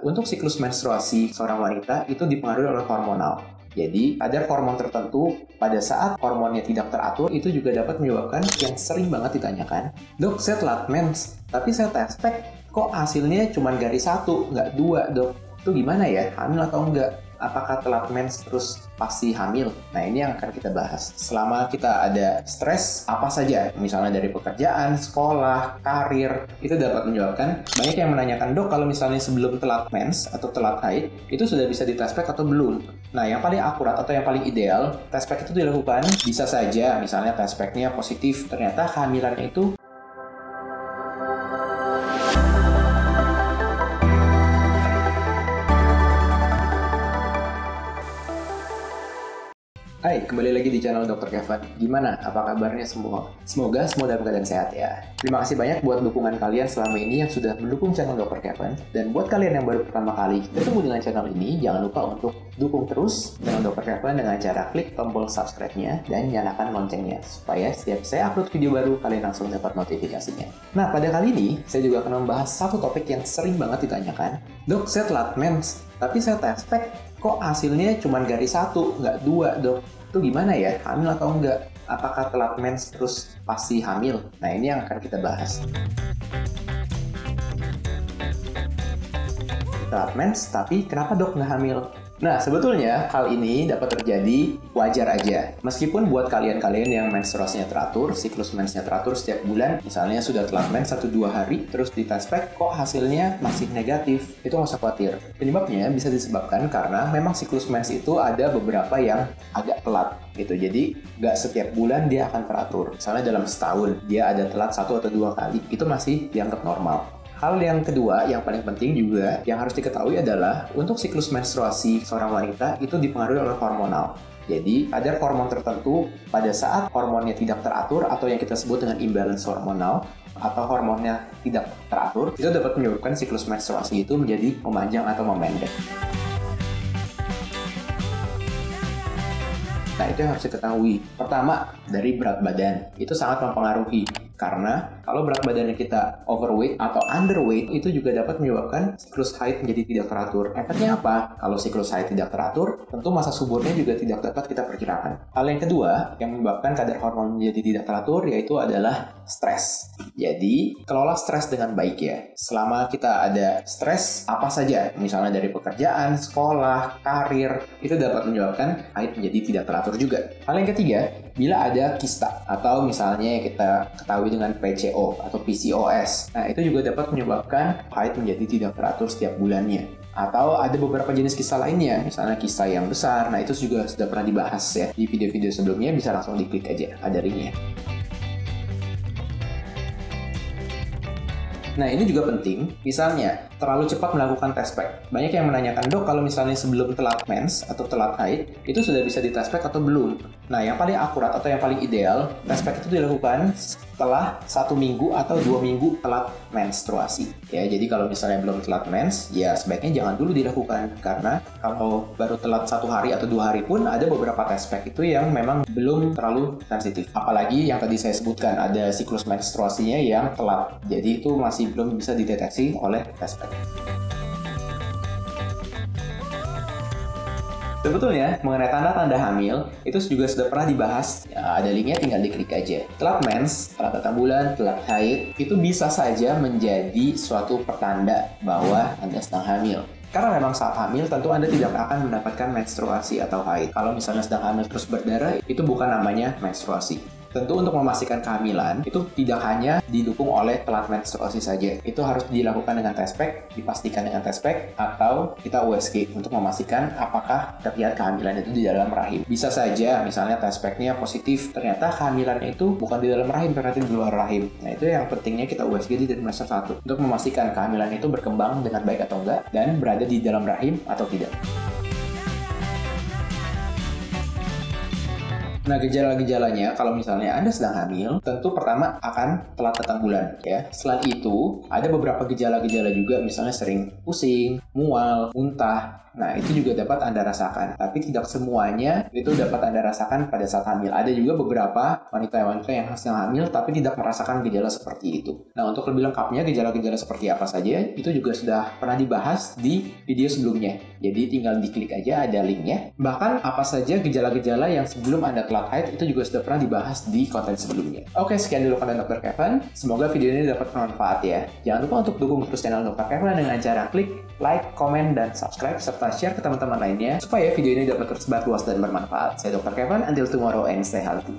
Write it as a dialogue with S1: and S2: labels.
S1: Untuk siklus menstruasi seorang wanita itu dipengaruhi oleh hormonal. Jadi, ada hormon tertentu pada saat hormonnya tidak teratur itu juga dapat menyebabkan yang sering banget ditanyakan, "Dok, saya telat mens, tapi saya tes pack, kok hasilnya cuma garis 1, nggak 2, dok. Itu gimana ya? Hamil atau enggak? Apakah telat mens terus pasti hamil?" Nah, ini yang akan kita bahas. Selama kita ada stres apa saja, misalnya dari pekerjaan, sekolah, karir, itu dapat menyebabkan banyak yang menanyakan, "Dok, kalau misalnya sebelum telat mens atau telat haid, itu sudah bisa di test pack atau belum?" Nah, yang paling akurat atau yang paling ideal, test pack itu dilakukan bisa saja, misalnya test packnya positif, ternyata kehamilannya itu Hai, kembali lagi di channel Dr. Kevin. Gimana? Apa kabarnya semua? Semoga semua dalam keadaan sehat ya. Terima kasih banyak buat dukungan kalian selama ini yang sudah mendukung channel Dr. Kevin. Dan buat kalian yang baru pertama kali bertemu dengan channel ini, jangan lupa untuk dukung terus channel Dr. Kevin dengan cara klik tombol subscribe-nya dan nyalakan loncengnya, supaya setiap saya upload video baru, kalian langsung dapat notifikasinya. Nah, pada kali ini, saya juga akan membahas satu topik yang sering banget ditanyakan. "Dok, saya telat mens, tapi saya tes pack, kok hasilnya cuma garis 1, nggak 2, dok. Itu gimana ya? Hamil atau enggak? Apakah telat mens terus pasti hamil?" Nah, ini yang akan kita bahas. Telat mens, tapi kenapa dok nggak hamil? Nah, sebetulnya hal ini dapat terjadi wajar aja. Meskipun buat kalian-kalian yang menstruasinya teratur, siklus mensnya teratur setiap bulan, misalnya sudah telat mens 1-2 hari, terus di test pack kok hasilnya masih negatif, itu nggak usah khawatir. Penyebabnya bisa disebabkan karena memang siklus mens itu ada beberapa yang agak telat gitu. Jadi nggak setiap bulan dia akan teratur. Misalnya dalam setahun dia ada telat 1 atau 2 kali, itu masih dianggap normal. Hal yang kedua, yang paling penting juga, yang harus diketahui adalah untuk siklus menstruasi seorang wanita itu dipengaruhi oleh hormonal. Jadi, ada hormon tertentu pada saat hormonnya tidak teratur atau yang kita sebut dengan imbalance hormonal atau hormonnya tidak teratur, itu dapat menyebabkan siklus menstruasi itu menjadi memanjang atau memendek. Nah, itu yang harus diketahui. Pertama, dari berat badan. Itu sangat mempengaruhi. Karena kalau berat badannya kita overweight atau underweight, itu juga dapat menyebabkan siklus haid menjadi tidak teratur. Efeknya apa? Kalau siklus haid tidak teratur, tentu masa suburnya juga tidak dapat kita perkirakan. Hal yang kedua, yang menyebabkan kadar hormon menjadi tidak teratur, yaitu adalah stres. Jadi, kelola stres dengan baik ya. Selama kita ada stres, apa saja, misalnya dari pekerjaan, sekolah, karir, itu dapat menyebabkan haid menjadi tidak teratur juga. Hal yang ketiga, bila ada kista atau misalnya kita ketahui dengan PCO atau PCOS. Nah, itu juga dapat menyebabkan haid menjadi tidak teratur setiap bulannya. Atau ada beberapa jenis kista lainnya, misalnya kista yang besar. Nah, itu juga sudah pernah dibahas ya di video-video sebelumnya, bisa langsung diklik aja, ada linknya. Nah, ini juga penting, misalnya terlalu cepat melakukan test pack. Banyak yang menanyakan, "Dok, kalau misalnya sebelum telat mens atau telat haid, itu sudah bisa di test pack atau belum?" Nah, yang paling akurat atau yang paling ideal, test pack itu dilakukan setelah 1 minggu atau 2 minggu telat menstruasi. Ya, jadi kalau misalnya belum telat mens, ya sebaiknya jangan dulu dilakukan. Karena kalau baru telat 1 hari atau 2 hari pun, ada beberapa test pack itu yang memang belum terlalu sensitif. Apalagi yang tadi saya sebutkan, ada siklus menstruasinya yang telat. Jadi itu masih belum bisa dideteksi oleh test pack. Sebetulnya, mengenai tanda-tanda hamil, itu juga sudah pernah dibahas. Ya, ada linknya, tinggal diklik aja. Telat mens, telat datang bulan, telat haid, itu bisa saja menjadi suatu pertanda bahwa Anda sedang hamil. Karena memang saat hamil, tentu Anda tidak akan mendapatkan menstruasi atau haid. Kalau misalnya sedang hamil terus berdarah, itu bukan namanya menstruasi. Tentu untuk memastikan kehamilan, itu tidak hanya didukung oleh telat menstruasi saja. Itu harus dilakukan dengan test pack, dipastikan dengan test pack, atau kita USG untuk memastikan apakah terlihat kehamilan itu di dalam rahim. Bisa saja, misalnya test packnya positif, ternyata kehamilannya itu bukan di dalam rahim, ternyata di luar rahim. Nah, itu yang pentingnya kita USG di trimester 1, untuk memastikan kehamilan itu berkembang dengan baik atau enggak, dan berada di dalam rahim atau tidak. Nah, gejala-gejalanya kalau misalnya Anda sedang hamil, tentu pertama akan telat datang bulan ya. Selain itu, ada beberapa gejala-gejala juga, misalnya sering pusing, mual, muntah. Nah, itu juga dapat Anda rasakan. Tapi tidak semuanya itu dapat Anda rasakan pada saat hamil. Ada juga beberapa wanita-wanita yang sedang hamil tapi tidak merasakan gejala seperti itu. Nah, untuk lebih lengkapnya gejala-gejala seperti apa saja, itu juga sudah pernah dibahas di video sebelumnya. Jadi tinggal diklik aja, ada linknya. Bahkan apa saja gejala-gejala yang sebelum Anda telat haid itu juga sudah pernah dibahas di konten sebelumnya. Oke, sekian dulu konten Dr. Kevin. Semoga video ini dapat bermanfaat ya. Jangan lupa untuk dukung terus channel Dr. Kevin dengan cara klik like, komen, dan subscribe, serta share ke teman-teman lainnya supaya video ini dapat tersebar luas dan bermanfaat. Saya Dr. Kevin, until tomorrow and stay healthy.